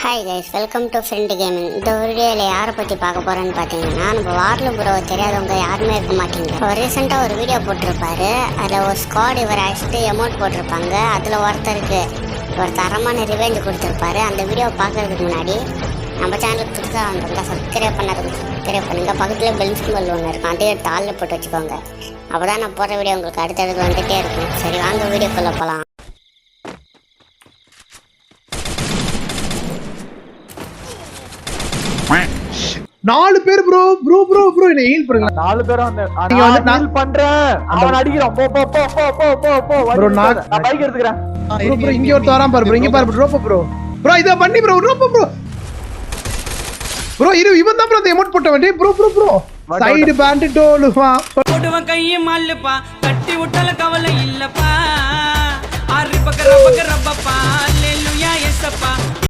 Hi guys, welcome to friend gaming. இந்த வீடியோவில் யாரை பற்றி பார்க்க போகிறேன்னு பார்த்தீங்கன்னா, நம்ம வார்லு ப்ரோ தெரியாதவங்க யாருமே இருக்க மாட்டீங்க. அவர் ரீசெண்டாக ஒரு வீடியோ போட்டிருப்பாரு. அதில் ஒரு ஸ்குவாட் இவர் அழைச்சிட்டு எமௌண்ட் போட்டிருப்பாங்க. அதில் ஒருத்தருக்கு ஒரு தரமான ரிவெஞ்ச் கொடுத்துருப்பாரு. அந்த வீடியோ பார்க்கறதுக்கு முன்னாடி நம்ம சேனலுக்கு புதுசாக வந்திருந்தா சப்ஸ்கிரைப் பண்ணாதவங்க சப்ஸ்கிரைப் பண்ணுங்கள். பக்கத்தில் பெல் சிம்பல் ஒன்று இருக்கும், அதையே எடுத்து ஆளில் போட்டு வச்சுக்கோங்க. அப்போ தான் நான் போடுற வீடியோ உங்களுக்கு அடுத்தடுத்து வந்துகிட்டே இருக்கும். சரி, வாங்க வீடியோக்குள்ளே போகலாம். நாலு பேர் ப்ரோ ப்ரோ ப்ரோ ப்ரோ என்ன ஹீல் பண்ணுங்க. நாலு பேரும் வந்து நீங்க வந்து ஹீல் பண்றேன். அவன் அடிக்குறான். போ போ போ போ போ போ போ ப்ரோ நான் பைக் எடுத்துக்கறேன். ப்ரோ ப்ரோ இங்க ஒருத்த வரான் பாரு ப்ரோ. இங்க பாரு ரோப் ப்ரோ. ப்ரோ இத பண்ணி ப்ரோ ரோப் ப்ரோ. ப்ரோ இவன் தான் ப்ரோ அந்த எமௌண்ட் போட்ட வேண்டிய ப்ரோ ப்ரோ ப்ரோ. சைடு பேண்ட் டோலுவா. போடுவன் கையை மால்லுப்பா. கட்டி விட்டால கவலை இல்லப்பா. ஆறு பக்க ரப்பப்பா. அல்லேலூயா இயேசப்பா.